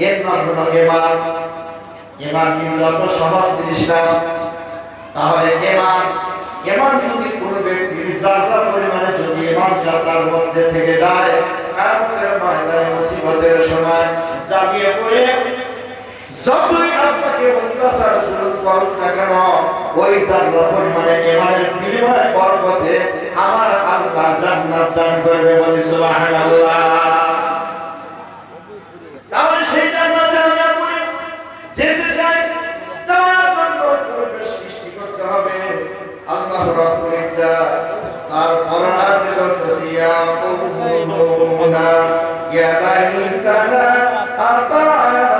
এর নাম হলো ঈমান। ঈমান কিন্তু অত সহজ জিনিস না। তাহলে ঈমান যদি কোনো ব্যক্তির যারা পরিমাণে যদি ঈমানটা তার মধ্যে থেকে যায়, কিয়ামতের ময়দানে মুসিবতের সময় জাগিয়ে পড়ে যতই আপনাকে অত্যাচার জুলুম করুক না কেন, ওই যারা পরিমাণে ঈমানের বিনিময়ে বরকতে আমার আল্লাহ জান্নাত দান করবে। বলি সুবহানাল্লাহ। তাহলে সেই জান্নাতে আমি আপনি যেতে চাই, যাওয়ার জন্য পরিবেশ সৃষ্টি করতে হবে। আল্লাহ রাব্বুল ইজ্জাত তার কোরআনে বলতেছে, ইয়া কুলুনা ইয়া লাইতানা আতা'না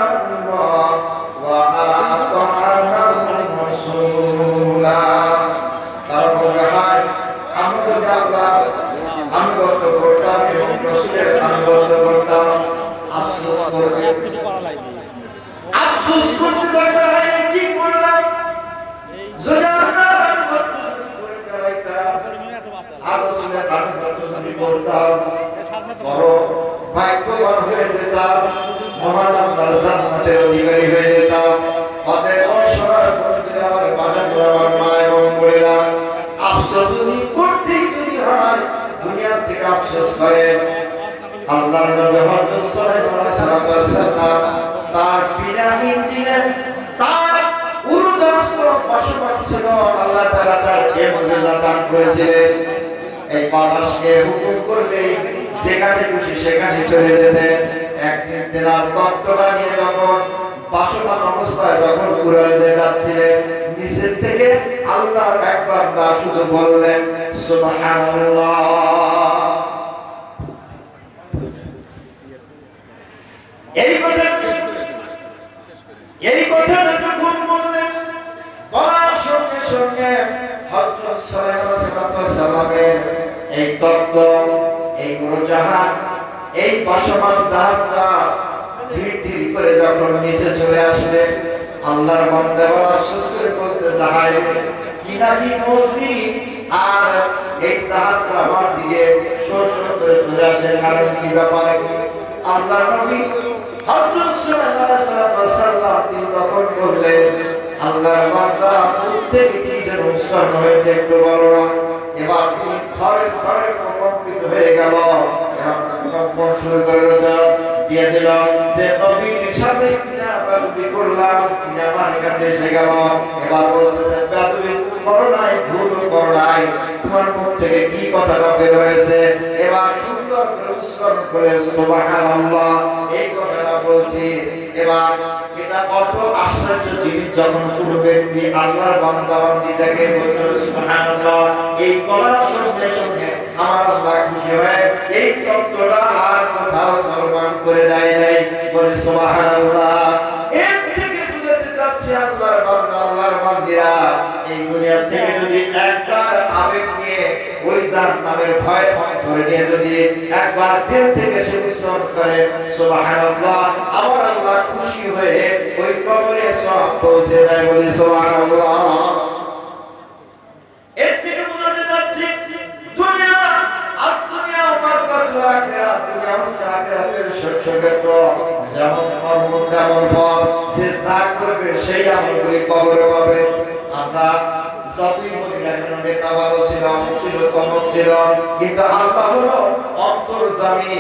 আল্লাহ ওয়া আতা'না রাসূলা। তার বলে, হায় আমি যদি আল্লাহ আনুগত্য করতাম এবং রাসূলের আনুগত্য করতাম, আফসোস করতে থাকবে, কি করলাম যদি আল্লাহর আনুগত্য করে বেড়াইতাম আর রাসূলের আনুগত্য যদি করতাম, বড় ভাগ্যবান হয়ে যেতাম, মহান আল্লাহর জান্নাতের অধিকারী হয়ে যেতাম। অতএব শোনার বন্ধুরা, আমার বাজার আমার মা এবং বোনেরা, আফসোস যদি করতেই যদি হয়, দুনিয়া থেকে আফসোস করে। আল্লাহর নবী হযরত সাল্লাল্লাহু আলাইহি ওয়াসাল্লাম তার বিনা ইঞ্জিনে তার উরুদস্ত বসবাস ছিল। আল্লাহ তাআলা তার মুজিজা দান করেছিলেন। এই বাতাসকে হুকুম করলে যেখানে খুশি সেখানে চলে যেতেন। একদিন তেনার তত্ত্বটা নিয়ে যখন বসবাস অবস্থায় যখন উড়াতে যাচ্ছিলেন, নিচের থেকে আল্লাহ একবার তা শুধু বললেন, সুবহানাল্লাহ। এই কথাটা যখন বললেন, বলার সঙ্গে সঙ্গে হযরত সাল্লাল্লাহু আলাইহি ওয়াসাল্লামের এই তত্ত্ব, এই উড়োজাহাজ, এই বসমান জাহাজটা ধীরে ধীরে করে যখন নিচে চলে আসলে, আল্লাহর বান্দা বড় আফসোস করে বলতে যায়, কি নাকি বলছি, আর এই জাহাজটা আমার দিকে সর করে চলে আসে, কারণ কি ব্যাপারে? আল্লাহর নবী হযরত সাল্লাল্লাহু আলাইহি ওয়াসাল্লাম তিনি তখন বললেন, আল্লাহর বান্দা প্রত্যেকে কি যেন উচ্চারণ হয়েছে একটু বলো না। এবার তিনি থরে থরে প্রকম্পিত হয়ে গেল, কম্পন শুরু করে দিয়ে দিল যে নবীর সাথে কিনা বেয়াদবি করলাম, তিনি আমার কাছে এসে গেল। এবার বলতেছেন, বেয়াদবি করো নাই, ভুল করো নাই, তোমার মুখ থেকে কি কথাটা বের হয়েছে? এবার সুন্দর করে উচ্চারণ করে সুবহানাল্লাহ এই কথাটা বলছি। এবার এটা কত আশ্চর্য জিনিস, যখন কোন ব্যক্তি আল্লাহর বান্দা বান্দি দেখে বলতে সুবহানাল্লাহ, এই বলার সঙ্গে সঙ্গে আমার আল্লাহ খুশি হয়ে এই তত্ত্বটা আর কোথাও সরমান করে দেয় নাই। বলে সুবহানাল্লাহ। এর থেকে বুঝাতে চাচ্ছি, আল্লাহর বান্দা আল্লাহর বান্দিরা এই দুনিয়া থেকে যদি একবার আবেগ নিয়ে ওই জাহান্নামের ভয় ধরে নিয়ে যদি একবার দিল থেকে সে উচ্চারণ করে সুবহানাল্লাহ, আমার আল্লাহ খুশি হয়ে ওই কবরে সওয়াব পৌঁছে দেয়। বলি সুবহানাল্লাহ। এর থেকে বুঝাতে যাচ্ছি, দুনিয়া আর দুনিয়া মাসরাতুল আখিরাত, দুনিয়া আখিরাতের সত্যক্ষেত্র, যেমন কর্ম তেমন ফল, যে যা করবে সেই আমলগুলি কবরে পাবে। আমরা যতই বলি না কেন, নেতা ভালো ছিল, ছিল কমক ছিল, কিন্তু আল্লাহ হলো অন্তর্যামী।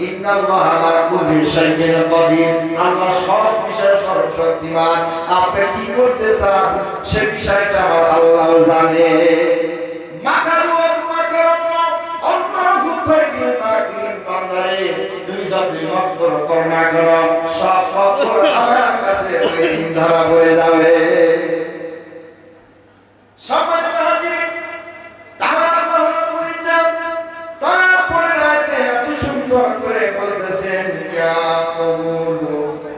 ইন্নাল্লাহা আলা কুল্লি শাইইন কাদির, আল্লাহ সব বিষয়ে সর্বশক্তিমান। আপনি কি করতে চান সে বিষয়টা আমার আল্লাহ জানে। মাকারু মাকারাল্লাহ আল্লাহু খায়রুল মাকিরিন। বান্দারে তুমি যতই মকর করো না কেন, সব মকর আমার কাছে ওই দিন ধরা পড়ে যাবে। সবাই হাজির, তারপরে রাতে এত সুন্দর করে বলতেছেন, ইয়া কবুলু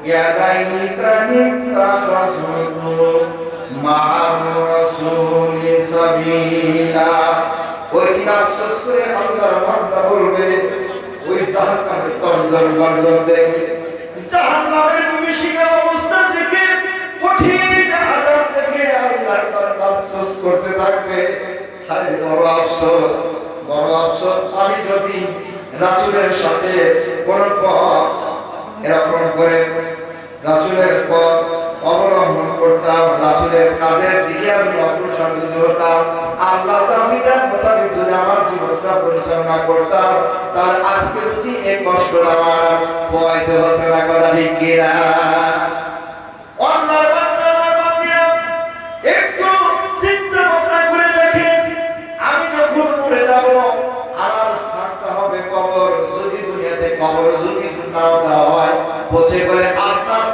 ইয়া লাইতানি তাখাযুতু মা'আর রাসূলি সাবিলা। ওই দিন আফসোস করে আল্লাহর বান্দা বলবে, ওই জাহান্নামের তরজর গর্জন দেখে, জাহান্নামের বিভীষিকার অবস্থা দেখে, কঠিন আযাব দেখে আল্লাহর বান্দা আফসোস করতে থাকবে, হায় বড় আফসোস, বড় আফসোস, আমি যদি রাসূলের সাথে কোন এরকম করে রাসূলের পথ অবলম্বন করতাম, রাসূলের কাজের দিকে আমি অগ্রসর হতাম, আল্লাহর বিধান মোতাবেক যদি আমার জীবনটা পরিচালনা করতাম, তার আজকে যদি এই কষ্টটা আমার পয়তে হতো না। কথা ঠিক কিনা? আল্লাহর বান্দা আমার বান্দিরা একটু চিন্তা ভাবনা করে দেখেন, আমি যখন মরে যাব আমার স্থানটা হবে কবর। যদি দুনিয়াতে কবর যদি নাও দেওয়া হয়, পচে গেলে আপনার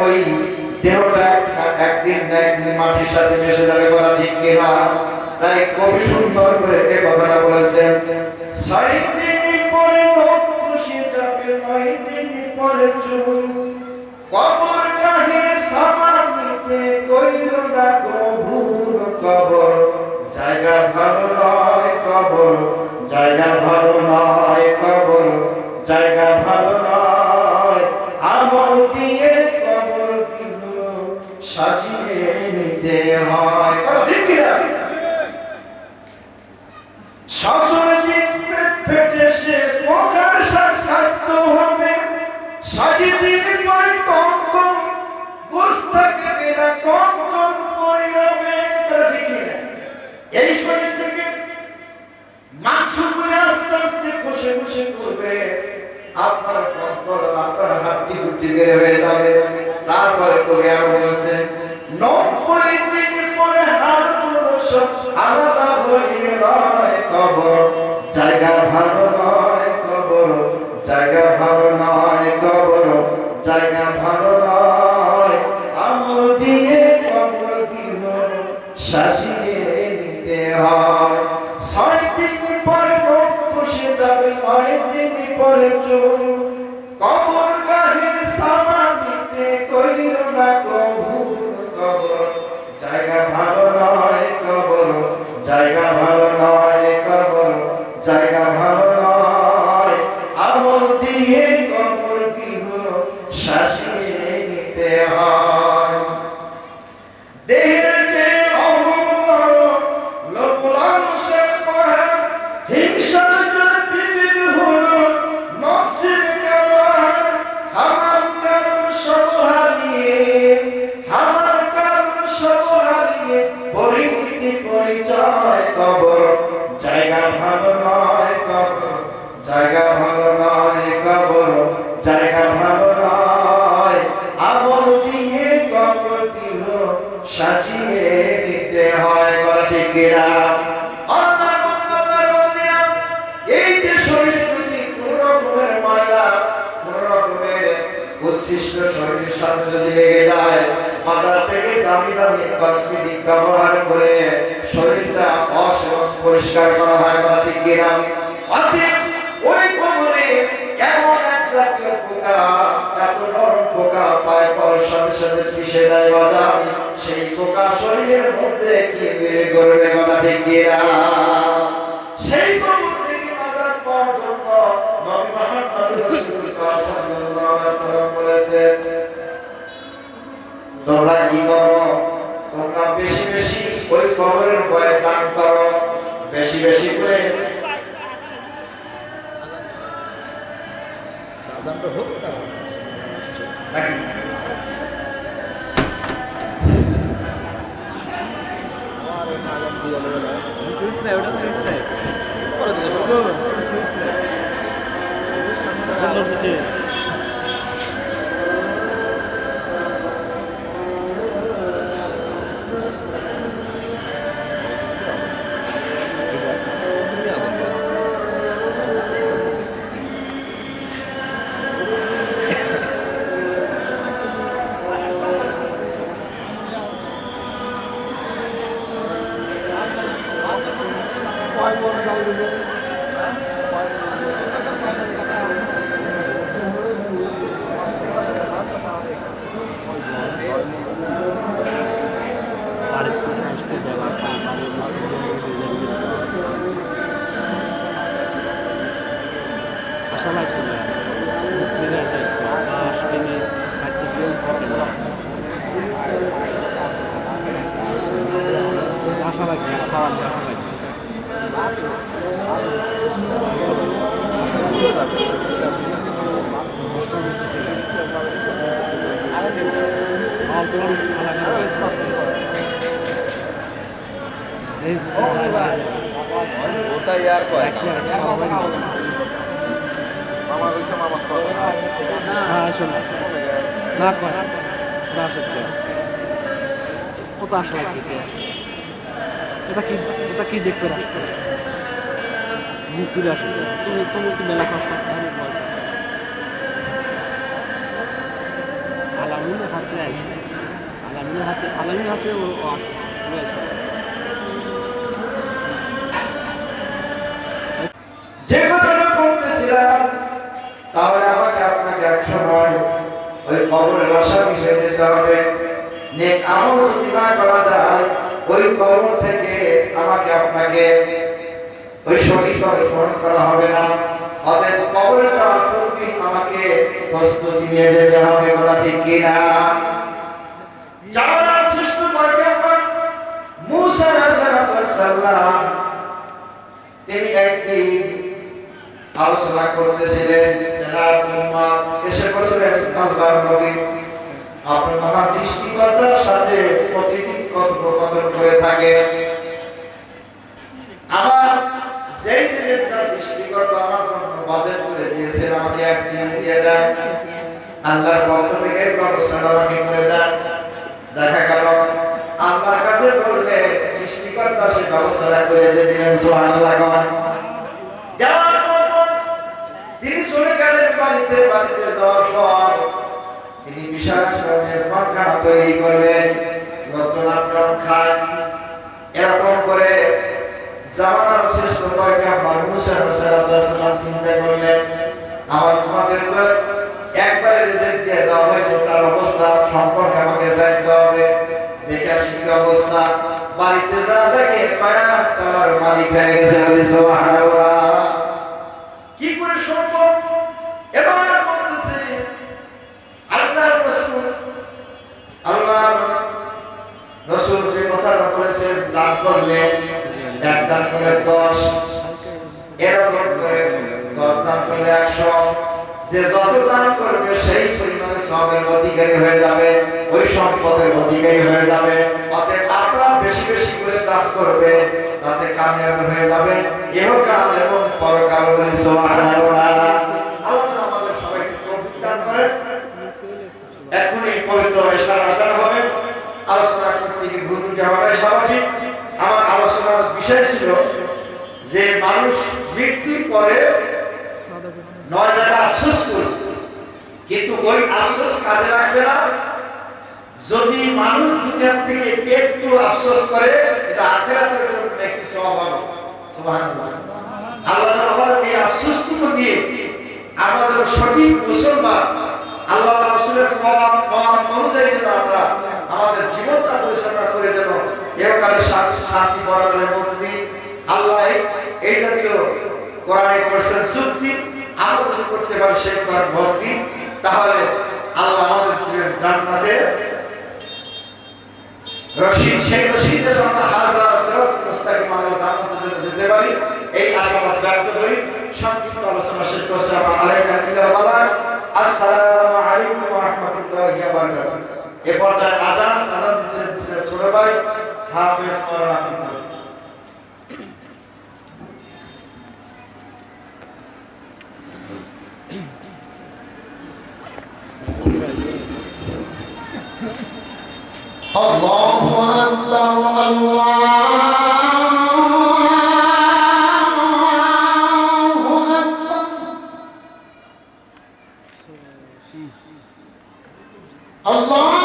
ওই দেহটা একদিন না একদিন মাটির সাথে মিশে যাবে। বলা ঠিক কিনা? তাই কবি সুন্দর করে এই কথাটা বলেছেন, 6 দিন পরে লোক খুশি যাবে, 9 দিন পরে চুল, কবর কাহে সামানিতে কইরো না কবুল, কবর জায়গা ভালো নয়, কবর জায়গা ভালো নয়, কবর জায়গা ভালো নয়, আমল দিয়ে কবর গুলো সাজিয়ে নিতে হয়। ঠিক কিনা? সজনে দিন পেট ফেটে সে পোকার স্বাস্থ্য হবে, 60 দিন পরে কম কম গোস্ত থাকবে না, কম কম পরে হবে। ঠিক কিনা? এই শরীর থেকে মাংস করে আস্তে আস্তে খসে খসে করবে, আপনার কঙ্কর আপনার হাড্ডি গুড্ডি বের হয়ে যাবে। তারপরে করে আরো বলছেন, 90 দিন পরে হাড়গুলো সব আলাদা হয়ে রয়, কবর জায়গা ভালো নয়, কবর জায়গা ভালো নয়, কবর জায়গা ভালো নয়, আমল দিয়ে কবর গৃহ সাজিয়ে নিতে হয়। 6 দিন পরে লোক বসে যাবে, 9 দিন পরে চুল, কবর গাহে সামানিতে কইরো না কবুল, কবর জায়গা ভালো নয়, কবর জায়গা ভালো নয়, কবর জায়গা ভালো নয়, আমল দিয়ে কবর গৃহ সাজিয়ে নিতে হয়। দেহের চেয়ে অহংকার লোক লালসা করে, হিংসার জন্য বিবিধ হলো নফসের কারণ, আমার কারণ সব হারিয়ে, আমার কারণ সব হারিয়ে পরিণতি পরিচয়, কবর জায়গা ভালো নয়, কবর জায়গা ভালো নয়, কবর জায়গা ভালো নয়, আমল দিয়ে কবর গৃহ সাজিয়ে দিতে হয়। বলা ঠিক কিনা? এই যে শরীর যদি কোন রকমের ময়লা, কোন রকমের উচ্ছিষ্ট শরীরের সাথে যদি লেগে যায়, বাজার থেকে দামি দামি কসমেটিক ব্যবহার করে শরীরটা পরিষ্কার করা হয়। বলা ঠিক কিনা? ওই কবরে এমন এক জাতীয় পোকা, এত নরম পোকা পায় পড়ার সাথে সাথে মিশে যায় বাজার, সেই পোকা শরীরের মধ্যে কি বের করবে? কথা ঠিক কিনা? সেই কবর থেকে বাজার পর্যন্ত নবী মুহাম্মদ রাসূলুল্লাহ সাল্লাল্লাহু আলাইহি ওয়াসাল্লাম বলেছেন, তোমরা কি করো? তোমরা বেশি বেশি ওই কবরের ভয়ে দান করো, বেশি বেশি করে। সাধারণত হোক নাকি ওটাই আর কয় ওটা কি দেখতে আসবে মুখ তুলে আসবে তুমি কি মেলা কষ্ট আলামিনের হাতে আসবে আলামিনের হাতে ও আসবে যে কথাটা বলতেছিলাম তাহলে আমাকে আপনাকে এক সময় ওই কবরের আশা মিশে যেতে হবে নেক আমল যদি না করা যায় ওই কবর থেকে আমাকে আপনাকে ওই সঠিকভাবে স্মরণ করা হবে না অতএব কবরে যাওয়ার পূর্বে আমাকে প্রস্তুতি নিয়ে যেতে হবে বলা ঠিক কিনা যারা শ্রেষ্ঠ পয়গম্বর মুসা আলাইহিস সালাম তিনি একদিন আলোচনা করতেছিলেন সেনার উম্মত এসে বললেন আল্লাহর নবী আপনি মহান সৃষ্টিকর্তার সাথে প্রতিদিন কথোপকথন করে থাকেন আমার যেই যেটা সৃষ্টিকর্তা আমার জন্য বাজেট করে দিয়েছেন আমাকে একদিন দিয়ে দেন আল্লাহর পক্ষ থেকে ব্যবস্থা আমাকে করে দেন দেখা গেল আল্লাহর কাছে বললে সৃষ্টিকর্তা সে ব্যবস্থা করে দিলেন সুবহানাল্লাহ দেওয়ার পর তিনি চলে গেলেন বাড়িতে যাওয়ার পর তিনি বিশাল মেজবান খানা তৈরি করলেন নতুন আপনার খান এরকম করে জামানার শ্রেষ্ঠ পয়গম্বর মুসা আলাইহিস সালাম চিন্তা করলেন আমাদের তো একবারে রিজিক দিয়ে দেওয়া হয়েছে তার অবস্থা সম্পর্কে আমাকে জানতে হবে দেখে আসি কি অবস্থা বাড়িতে যা দেখে পায়না তার মালিক হয়ে গেছে সুবহানাল্লাহ কি করে সম্ভব এবার বলতেছে আল্লাহর রাসূল যে কথাটা বলেছেন দান করলে এক দান করলে 10 এরকম করে 10 দান করলে 100 যে যত দান করবে সেই পরিমাণে সওয়াবের অধিকারী হয়ে যাবে ওই সম্পদের অধিকারী হয়ে যাবে অতএব আপনারা বেশি বেশি করে দান করবে তাতে কামিয়াব হয়ে যাবে ইহকাল এবং পরকাল বলে সুবহানাল্লাহ আল্লাহ আমাদের সবাইকে তৌফিক দান করেন এখনই পবিত্র ইশারা আদান হবে আলোচনা করতে গিয়ে ভুল যাওয়াটাই স্বাভাবিক আমার আলোচনার বিষয় ছিল যে মানুষ মৃত্যুর পরে 9 জায়গায় আফসোস করে কিন্তু ওই আফসোস কাজে লাগবে না যদি মানুষ দুনিয়া থেকে একটু আফসোস করে এটা আখিরাতের জন্য একটি সওয়াব হবে সুবহানাল্লাহ আল্লাহ তাআলা এই আফসোসটুকু নিয়ে আমাদের সঠিক মুসলমান আল্লাহ রাসূলের ফরমান অনুযায়ী যেন আমরা আমাদের জীবনটা পরিচালনা করে দেব এরকালে শান্তি পরকালে মুক্তি আল্লাহ এই জাতীয় কোরআনে করেছেন চুক্তি আমরা যদি করতে পারি সেই কোরআন ভক্তি তাহলে আল্লাহ আমাদের জান্নাতে রশিদ সেই রশিদের আমরা হাজার সিরাত মুস্তাকিম আল্লাহ জান্নাতের জন্য যেতে পারি এই আশাবাদ ব্যক্ত করি সংক্ষিপ্ত আলোচনা শেষ করছি আমরা আলাইকুম ওয়া আসসালামু আলাইকুম ওয়া রাহমাতুল্লাহি ওয়া বারাকাতুহু এই পর্যায়ে আযান দিচ্ছেন ছোট ভাই হাফেজ কোরআন Allahu Akbar Allahu Akbar Allah